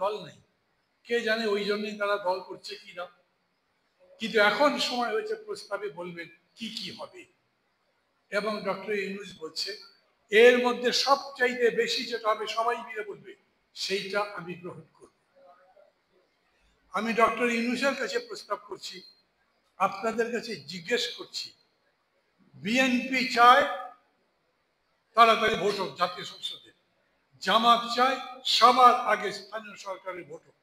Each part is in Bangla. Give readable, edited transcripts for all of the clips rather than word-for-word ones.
দল নেই, কে জানে ওই জন্যই তারা দল করছে কিনা। কিন্তু এখন সময় হয়েছে প্রস্তাবে বলবেন কি কি হবে। এবং ডক্টর ইউনূস বলছে এর মধ্যে সবচাইতে বেশি যেটা হবে সবাই মিলে বলবে সেইটা আমি গ্রহণ করব। আমি ডক্টর ইউনূসের কাছে প্রস্তাব করছি, আপনাদের কাছে জিজ্ঞেস করছি, বিএনপি চায় তাড়াতাড়ি ভোট হোক জাতীয় সংসদে, জামাত চায় সবার আগে স্থানীয় সরকারের ভোট হোক,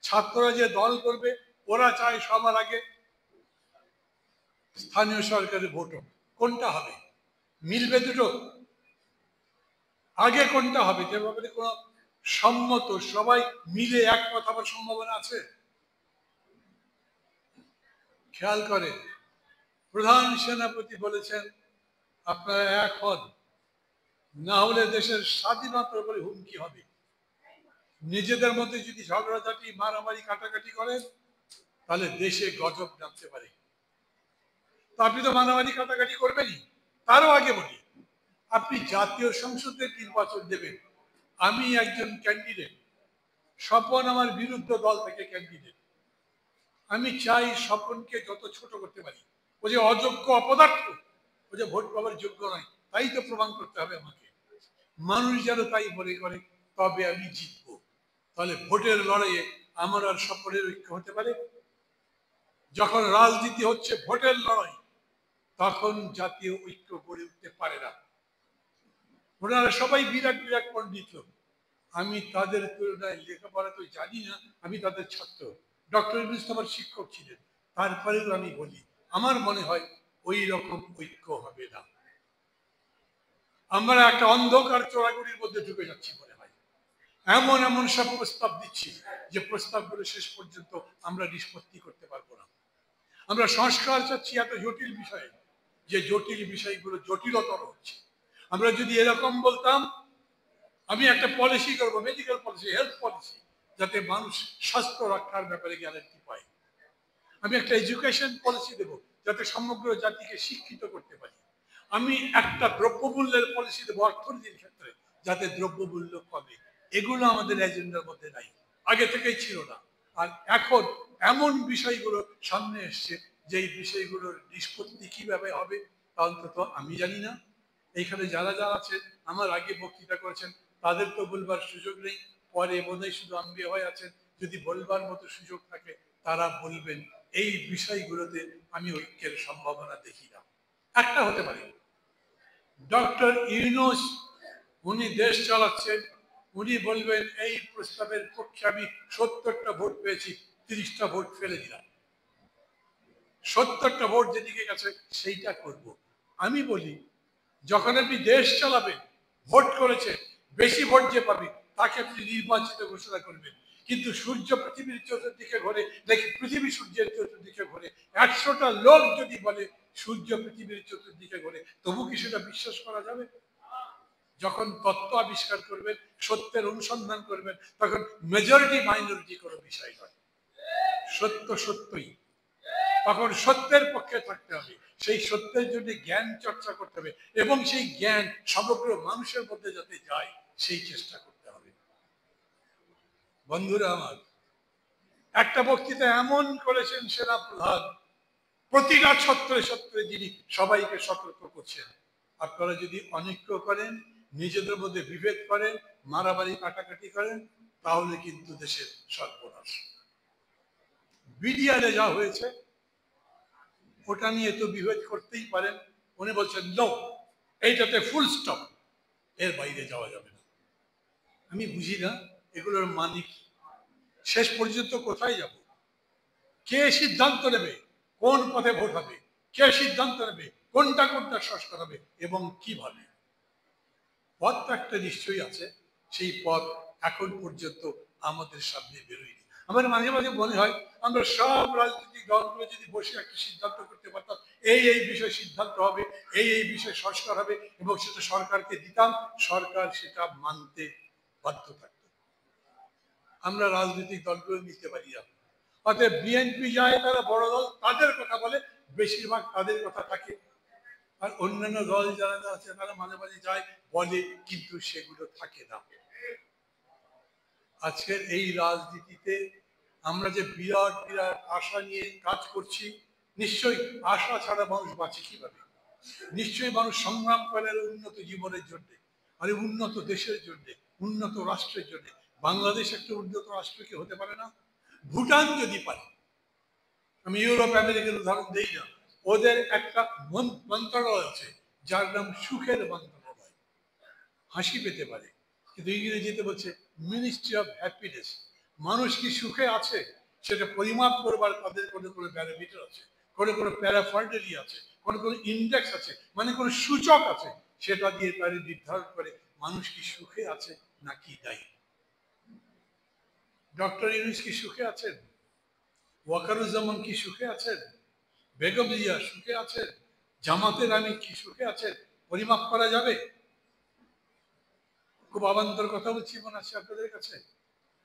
ছাত্ররা যে দল করবে ওরা চায় সবার আগে স্থানীয় সরকারের ভোট হোক। কোনটা হবে? মিলবে দুটো? আগে কোনটা হবে? যে ব্যাপারে কোনো সম্মত সবাই মিলে এক কথা হওয়ার সম্ভাবনা আছে? খেয়াল করে প্রধান সেনাপতি বলেছেন আপনারা এক হন, না হলে দেশের স্বাধীনতার উপরে হুমকি হবে। নিজেদের মধ্যে যদি ঝগড়াঝাটি মারামারি কাটাকাটি করেন তাহলে দেশে গজব নামতে পারে। তো আপনি তো মারামারি কাটাকাটি করবেনই। তারও আগে বলি, আপনি জাতীয় সংসদের নির্বাচন দেবেন, আমি একজন ক্যান্ডিডেট, স্বপন আমার বিরুদ্ধ দল থেকে ক্যান্ডিডেট। আমি চাই স্বপনকে যত ছোট করতে পারি। ও যে অযোগ্য অপদার্থ, ও যে ভোট পাওয়ার যোগ্য নয়, তাই তো প্রমাণ করতে হবে আমাকে। মানুষ যেন তাই মনে করে, তবে আমি জিতব। তাহলে ভোটের লড়াইয়ে আমার আর স্বপনের ঐক্য হতে পারে? যখন রাজনীতি হচ্ছে ভোটের লড়াই, তখন জাতীয় ঐক্য গড়ে উঠতে পারে না। ওনারা সবাই বিরাট বিরাট পণ্ডিত লোক, আমি তাদের তুলনায় লেখাপড়া তো জানি না, আমি তাদের ছাত্র। ডক্টর ইউনূস আমার শিক্ষক ছিলেন, তারপরেও আমি বলি আমার মনে হয় ওই রকম ঐক্য হবে না। আমরা একটা অন্ধকার চোরাগুড়ির মধ্যে ঢুকে যাচ্ছি মনে হয়। এমন এমন সব প্রস্তাব দিচ্ছি যে প্রস্তাবগুলো শেষ পর্যন্ত আমরা নিষ্পত্তি করতে পারবো না। আমরা সংস্কার চাচ্ছি এত জটিল বিষয়ে, যে জটিল বিষয়গুলো জটিলতর হচ্ছে। আমরা যদি এরকম বলতাম আমি একটা পলিসি করবো, মেডিকেল পলিসি, হেলথ পলিসি, যাতে মানুষ স্বাস্থ্য রক্ষার ব্যাপারে গ্যারান্টি পায়। আমি একটা এডুকেশন পলিসি দেবো যাতে সমগ্র জাতিকে শিক্ষিত করতে পারি। আমি একটা দ্রব্যমূল্যের পলিসি দেবো অর্থনীতির ক্ষেত্রে, যাতে দ্রব্যমূল্য কমে। এগুলো আমাদের এজেন্ডার মধ্যে নাই, আগে থেকেই ছিল না। আর এখন এমন বিষয়গুলো সামনে এসছে যেই বিষয়গুলোর নিষ্পত্তি কিভাবে হবে তা অন্তত আমি জানি না। এইখানে যারা যারা আছে আমার আগে বক্তৃতা করেছেন তাদের তো বলবার সুযোগ নেই, পরে বোধহয় শুধু আম্বিয়া ভাই আছেন, যদি বলবার মতো সুযোগ থাকে তারা বলবেন। এই বিষয়গুলোতে আমি ঐক্যের সম্ভাবনা দেখি না। একটা হতে পারে ডক্টর ইউনূস উনি দেশ চালাচ্ছেন, উনি বলবেন এই প্রস্তাবের পক্ষে আমি ৭০টা ভোট পেয়েছি, ৩০টা ভোট ফেলে দিলাম, ৭০টা ভোট যেদিকে গেছে সেইটা করব। আমি বলি যখন আপনি দেশ চালাবেন, ভোট করেছে, বেশি ভোট যে পাবে তাকে আপনি নির্বাচিত ঘোষণা করবেন। কিন্তু সূর্য পৃথিবীর চতুর্দিকে ঘোরে নাকি পৃথিবী সূর্যের চতুর্দিকে ঘোরে, ১০০টা লোক যদি বলে সূর্য পৃথিবীর চতুর্দিকে ঘোরে, তবু কি সেটা বিশ্বাস করা যাবে? যখন তত্ত্ব আবিষ্কার করবেন, সত্যের অনুসন্ধান করবেন, তখন মেজরিটি মাইনরিটি কোনো বিষয় নয়, সত্য সত্যই। তখন সত্যের পক্ষে থাকতে হবে, সেই সত্যের জন্য জ্ঞান চর্চা করতে হবে, এবং সেই জ্ঞান সমগ্র মানুষের মধ্যে যাতে যায় সেই চেষ্টা করতে হবে। বন্ধুরা আমার, একটা বক্তৃতা এমন করেছেন সেনা প্রধান, প্রতিটা ছত্রে ছত্রে যিনি সবাইকে সতর্ক করছেন, আপনারা যদি অনৈক্য করেন, নিজেদের মধ্যে বিভেদ করেন, মারামারি কাটাকাটি করেন, তাহলে কিন্তু দেশের সর্বনাশ। বিডিআরে যা হয়েছে ওটা নিয়ে তো বিভেদ করতেই পারেন। উনি বলছেন নো, এইটাতে ফুল স্টপ, এর বাইরে যাওয়া যাবে না। আমি বুঝি না এগুলোর মানে কি, শেষ পর্যন্ত কোথায় যাব? কে সিদ্ধান্ত নেবে কোন পথে ভোট হবে? কে সিদ্ধান্ত নেবে কোনটা কোনটা সংস্কার হবে এবং কিভাবে? পথ একটা নিশ্চয়ই আছে, সেই পথ এখন পর্যন্ত আমাদের সামনে বেরোয়নি। আমার মাঝে মাঝে মনে হয় আমরা সব রাজনৈতিক দলগুলো যদি বসে একটা সিদ্ধান্ত করতে পারতাম, এই এই বিষয়ে সিদ্ধান্ত হবে, এই এই বিষয়ে সংস্কার হবে, এবং সেটা সরকারকে দিতাম, সরকার সেটা মানতে বাধ্য থাকত। আমরা রাজনৈতিক দলগুলো নিতে পারি না। অতএব বিএনপি যায়, তারা বড় দল, তাদের কথা বলে, বেশিরভাগ তাদের কথা থাকে। আর অন্যান্য দল যারা আছে তারা মাঝে মাঝে যায় বলে, কিন্তু সেগুলো থাকে না। আজকের এই রাজনীতিতে আমরা যে বিরাট বিরাট আশা নিয়ে কাজ করছি, নিশ্চয়ই আশা ছাড়া মানুষ বাঁচে কিভাবে? নিশ্চয়ই মানুষ সংগ্রাম করে উন্নত জীবনের জন্য, আর উন্নত দেশের জন্য, উন্নত রাষ্ট্রের জন্য। বাংলাদেশ একটা উন্নত রাষ্ট্র কি হতে পারে না? ভুটান যদি পারে, আমি ইউরোপ আমেরিকার উদাহরণ দেই না, ওদের একটা মন্ত্রণালয় আছে যার নাম সুখের মন্ত্রণালয়, হাসি পেতে পারে, কিন্তু ইংরেজিতে বলছে মিনিস্ট্রি অফ হ্যাপিনেস। মানুষ কি সুখে আছে সেটা পরিমাপ করবার তাদের কোনো কোনো প্যারামিটার আছে, কোনো কোনো প্যারাফার্ডারি আছে, কোনো কোনো ইন্ডেক্স আছে, মানে কোনো সূচক আছে, সেটা দিয়ে তারা নির্ধারণ করে মানুষ কি সুখে আছে নাকি নাই। ডক্টর ইউনূস কি সুখে আছেন? ওয়াকারুজ্জামান কি সুখে আছেন? বেগম জিয়া সুখে আছেন? জামাতের আমির কি সুখে আছেন? পরিমাপ করা যাবে? খুব অবান্তর কথা বলছি মনে আছে আপনাদের কাছে?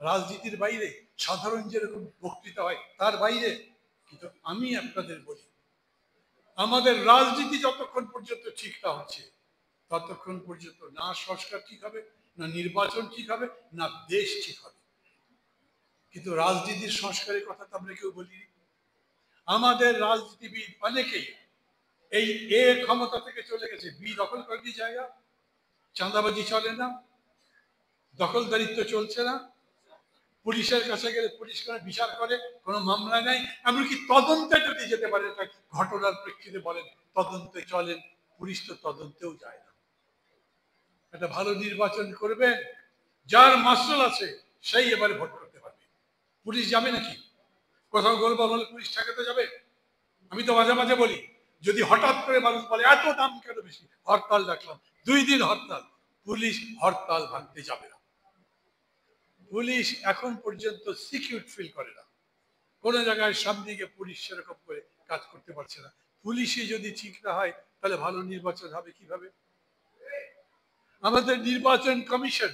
রাজনীতির বাইরে সাধারণ যেরকম বক্তৃতা হয় তার বাইরে। কিন্তু আমি আপনাদের বলি, আমাদের রাজনীতি যতক্ষণ পর্যন্ত ঠিক না হচ্ছে ততক্ষণ পর্যন্ত না সংস্কার ঠিক হবে, না নির্বাচন ঠিক হবে, না দেশ ঠিক হবে। কিন্তু রাজনীতির সংস্কারের কথা তো আমরা কেউ বলিনি। আমাদের রাজনীতিবিদ অনেকেই এই এ ক্ষমতা থেকে চলে গেছে, বি দখল করে দিয়ে জায়গা, চাঁদাবাজি চলে না, দখলদারিত্ব চলছে না, পুলিশের কাছে গেলে পুলিশ করে বিচার করে, কোনো মামলা নাই, এমনকি তদন্তে যদি যেতে পারে ঘটনার প্রেক্ষিতে বলেন তদন্তে চলেন, পুলিশ তো তদন্তেও যায় না। একটা ভালো নির্বাচন করবেন, যার মাসল আছে সেই এবারে ভোট করতে পারবে। পুলিশ যাবে নাকি? কোথাও গোলমাল হলে পুলিশ ঠেকাতে যাবে? আমি তো মাঝে মাঝে বলি, যদি হঠাৎ করে মানুষ বলে এত দাম কেন বেশি, হরতাল ডাকলাম, 2 দিন হরতাল, পুলিশ হরতাল ভাঙতে যাবে না। পুলিশ এখন পর্যন্ত সিকিউর ফিল করে না, কোন জায়গায় সামনে গিয়ে পুলিশ সেরকম করে কাজ করতে পারছে না। পুলিশই যদি ঠিক না হয় তাহলে ভালো নির্বাচন হবে কিভাবে? আমাদের নির্বাচন কমিশন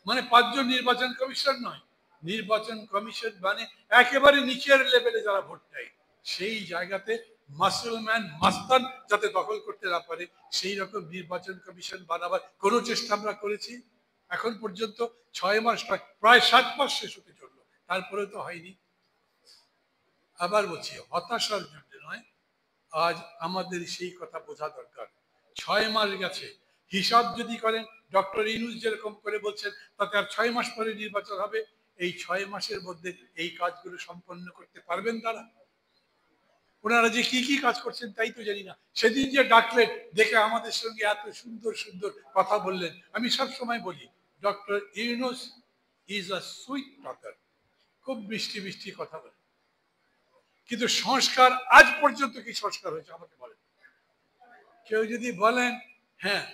মানে 5 জন নির্বাচন কমিশন নয়, নির্বাচন কমিশন মানে একেবারে নিচের লেভেলে যারা ভোট দেয়, সেই জায়গাতে মাসলম্যান মাস্তান যাতে দখল করতে না পারে সেই রকম নির্বাচন কমিশন বানাবার কোন চেষ্টা আমরা করেছি? এখন পর্যন্ত 6 মাস নয়, প্রায় 7 মাস শেষ হতে চললো, তারপরে তো হয়নি। আবার বলছি, হতাশার জন্য নয়, আজ আমাদের সেই কথা বোঝা দরকার। 6 মাস গেছে, হিসাব যদি করেন ডক্টর ইউনূস যেরকম করে বলছেন তাতে আর 6 মাস পরে নির্বাচন হবে, এই 6 মাসের মধ্যে এই কাজগুলো সম্পন্ন করতে পারবেন তারা? ওনারা যে কি কি কাজ করছেন তাই তো জানি না। সেদিন যে ডাকলেন, দেখে আমাদের সঙ্গে এত সুন্দর সুন্দর কথা বললেন, আমি সব সময় বলি doctor Yunus is a sweet talker, খুব মিষ্টি মিষ্টি কথা বলেন, কিন্তু সংস্কার আজ পর্যন্ত কি সংস্কার হয়েছে আমাকে বলেন? কেউ যদি বলেন হ্যাঁ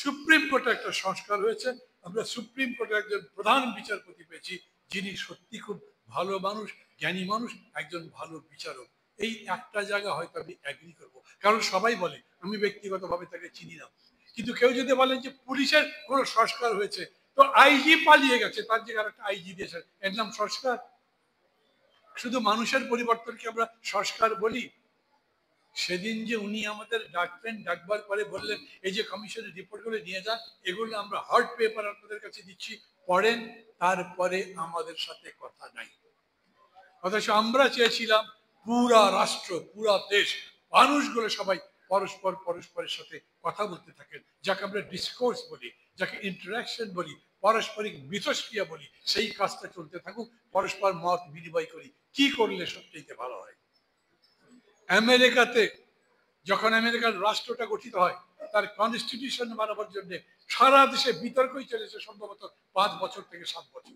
সুপ্রিম কোর্টে একটা সংস্কার হয়েছে, আমরা সুপ্রিম কোর্টে একজন প্রধান বিচারপতি পেয়েছি যিনি সত্যি খুব ভালো মানুষ, জ্ঞানী মানুষ, একজন ভালো বিচারক, এই একটা জায়গা হয়তো আমি এগ্রি করবো, কারণ সবাই বলে, আমি ব্যক্তিগতভাবে তাকে চিনি না। কিন্তু কেউ যদি বলেন যে পুলিশের কোনো সংস্কার হয়েছে, তো আইজি পালিয়ে গেছে, তার জায়গায় আর একটা আইজি দিয়েছে, এর নাম সংস্কার? শুধু মানুষের পরিবর্তনকে আমরা সংস্কার বলি? সেদিন যে উনি আমাদের ডাকলেন, ডাকবার পরে বললেন এই যে কমিশনের রিপোর্টগুলো নিয়ে যান, এগুলো আমরা হার্ড পেপার আপনাদের কাছে দিচ্ছি, পড়েন, তারপরে আমাদের সাথে কথা নাই। অথচ আমরা চেয়েছিলাম পুরা রাষ্ট্র, পুরা দেশ, মানুষগুলো সবাই পরস্পর পরস্পরের সাথে কথা বলতে থাকেন, যাকে আমরা ডিসকোর্স বলি, যাকে ইন্টারাকশন বলি, পারস্পরিক মিথস্ক্রিয়া বলি, সেই কাজটা চলতে থাকুক, পরস্পর মত বিনিময় করি, কি করলে সবচেয়ে ভালো হয়। আমেরিকাতে যখন আমেরিকার রাষ্ট্রটা গঠিত হয়, তার কনস্টিটিউশন বানাবার জন্য সারা দেশে বিতর্কই চলেছে সম্ভবত 5 বছর থেকে 7 বছর।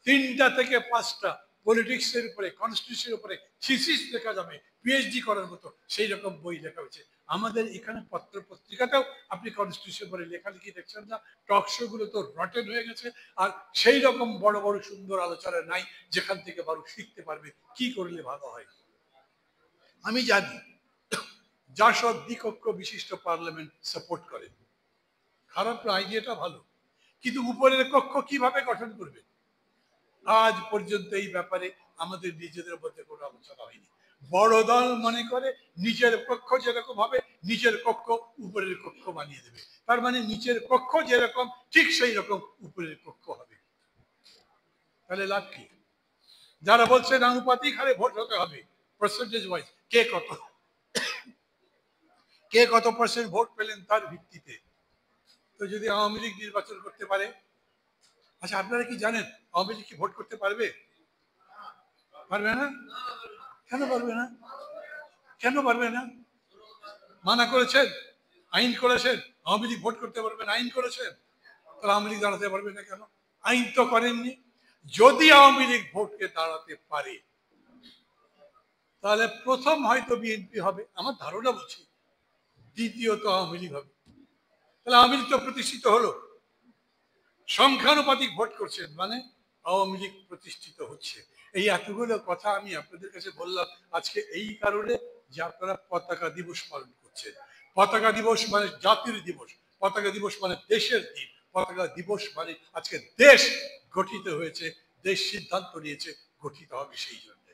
3টা থেকে 5টা পলিটিক্সের উপরে, কনস্টিটিউশনের উপরে থিসিস লেখা যাবে, পিএইচডি করার মতো সেই রকম বই লেখা হয়েছে। আমাদের এখানে পত্র পত্রিকাতেও আপনি কনস্টিটিউশন উপরে লেখালেখি দেখছেন না, টক শো গুলো তো রটেন হয়ে গেছে, আর সেই রকম বড় বড় সুন্দর আলোচনা নাই যেখান থেকে মানুষ শিখতে পারবে কি করলে ভালো হয়। আমি জানি জাসদ দ্বিকক্ষ বিশিষ্ট পার্লামেন্ট সাপোর্ট করে, খারাপ আইডিয়াটা ভালো, কিন্তু উপরের কক্ষ কিভাবে গঠন করবে আজ পর্যন্ত এই ব্যাপারে আমাদের নিজেদের মধ্যে কোনো আলোচনা হয়নি। বড় দল মনে করে নিচের কক্ষ যেরকম হবে, নিচের কক্ষ উপরের কক্ষ বানিয়ে দেবে, তার মানে নিচের কক্ষ যেরকম ঠিক সেই রকম উপরের কক্ষ হবে। তাহলে লাভ কি? যারা বলছেন আনুপাতিক হারে ভোট হতে হবে, পার্সেন্টেজ ওয়াইজ, কে কত পার্সেন্ট ভোট পেলেন তার ভিত্তিতে, তো যদি আওয়ামী লীগ নির্বাচন করতে পারে, আচ্ছা আপনারা কি জানেন আওয়ামী লীগ কি ভোট করতে পারবে? পারবে না। কেন পারবে না? কেন পারবে না? মানা করেছেন, আইন করেছেন, আওয়ামী লীগ ভোট করতে পারবেন, আইন করেছেন, তাহলে আওয়ামী লীগ দাঁড়াতে পারবে না কেন? আইন তো করেননি। যদি আওয়ামী লীগ ভোটকে দাঁড়াতে পারে তাহলে প্রথম হয়তো বিএনপি হবে, আমার ধারণা বলছি, দ্বিতীয়ত আওয়ামী লীগ হবে। তাহলে আওয়ামী লীগ তো প্রতিষ্ঠিত হলো। সংখ্যানুপাতিক ভোট করছেন মানে আওয়ামী লীগ প্রতিষ্ঠিত হচ্ছে। এই এতগুলো কথা আমি আপনাদের কাছে বললাম আজকে এই কারণে যে আপনারা পতাকা দিবস পালন করছেন। পতাকা দিবস মানে জাতির দিবস, পতাকা দিবস মানে দেশের দিন, পতাকা দিবস মানে আজকে দেশ গঠিত হয়েছে, দেশ সিদ্ধান্ত নিয়েছে গঠিত হবে সেই জন্য।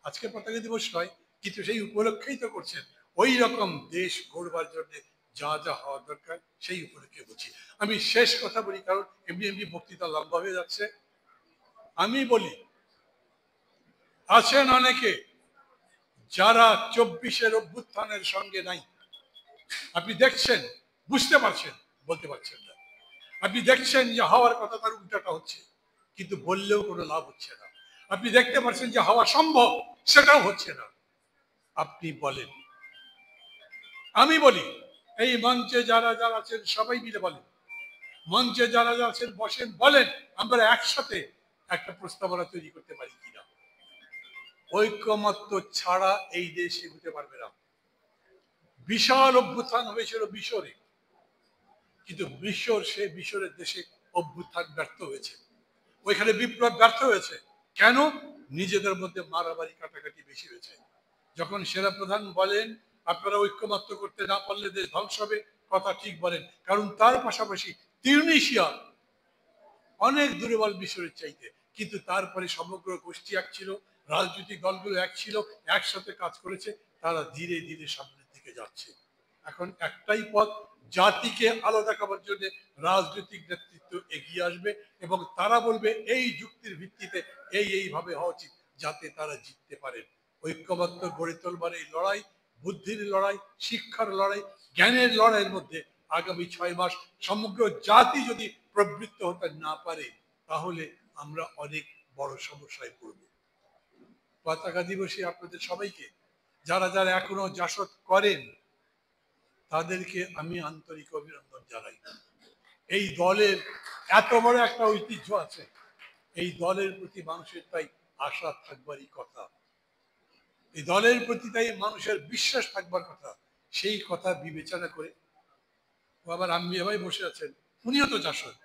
আজকে পতাকা দিবস নয়, কিন্তু সেই উপলক্ষেই তো করছেন। ওই রকম দেশ গড়বার জন্য যা যা হওয়া দরকার সেই উপলক্ষে বলছি। আমি শেষ কথা বলি, কারণ এমনি এমনি বক্তৃতা লম্বা হয়ে যাচ্ছে। আমি বলি, আছেন অনেকে যারা 24-এর অভ্যুত্থানের সঙ্গে নাই। আপনি দেখছেন, বুঝতে পারছেন, বলতে পারছেন না। আপনি দেখছেন যে হওয়ার কথা তার উল্টাটা হচ্ছে, কিন্তু বললেও কোনো লাভ হচ্ছে না। আপনি দেখতে পাচ্ছেন যে হওয়া সম্ভব, সেটাও হচ্ছে না। আপনি বলেন, আমি বলি, এই মঞ্চে যারা যারা আছেন সবাই মিলে বলেন, মঞ্চে যারা যারা আছেন বসেন, বলেন আমরা একসাথে একটা প্রস্তাবনা তৈরি করতে পারি কিনা। ঐক্যমত্য ছাড়া এই দেশ এগোতে পারবে না। বিশাল অভ্যুত্থান হয়েছিল মিশরে, কিন্তু মিশরের দেশে অভ্যুত্থান ব্যর্থ হয়েছে, ওইখানে বিপ্লব ব্যর্থ হয়েছে। কেন? নিজেদের মধ্যে মারামারি কাটাকাটি বেশি হয়েছে। যখন সেনাপ্রধান বলেন আপনারা ঐক্যমত্য করতে না পারলে দেশ ধ্বংস হবে, কথা ঠিক বলেন, কারণ তার পাশাপাশি তিউনিসিয়া অনেক দুর্বল মিশরের চাইতে, কিন্তু তারপরে সমগ্র গোষ্ঠী এক ছিল, রাজনৈতিক দলগুলো এক ছিল, একসাথে কাজ করেছে, তারা ধীরে ধীরে সামনের দিকে যাচ্ছে। এখন একটাই পথ, জাতিকে আলাদা করার জন্য রাজনৈতিক নেতৃত্ব এগিয়ে আসবে এবং তারা বলবে এই যুক্তির ভিত্তিতে এইভাবে হওয়া উচিত, যাতে তারা জিততে পারেন। ঐক্যবদ্ধ গড়ে তোলবার এই লড়াই, বুদ্ধির লড়াই, শিক্ষার লড়াই, জ্ঞানের লড়াইয়ের মধ্যে আগামী 6 মাস সমগ্র জাতি যদি প্রবৃত্ত হতে না পারে, তাহলে আমরা অনেক বড় সমস্যায় পড়ব। পতাকা দিবসে আপনাদের সবাইকে, যারা যারা এখনো জাসদ করেন, তাদেরকে আমি আন্তরিক অভিনন্দন জানাই। এই দলের এত বড় একটা ঐতিহ্য আছে, এই দলের প্রতি মানুষের তাই আশা থাকবারই কথা, এই দলের প্রতি তাই মানুষের বিশ্বাস থাকবার কথা। সেই কথা বিবেচনা করে আবার আমি ভাই বসে আছেন, উনিও তো জাসদ,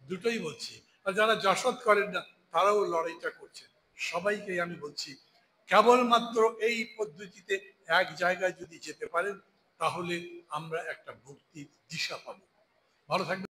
দুটোই বলছি। আর যারা জাসদ করেন না তারাও লড়াইটা করছেন। সবাইকে আমি বলছি, কেবলমাত্র এই পদ্ধতিতে এক জায়গায় যদি যেতে পারেন, তাহলে আমরা একটা মুক্তির দিশা পাবো। ভালো থাকবেন।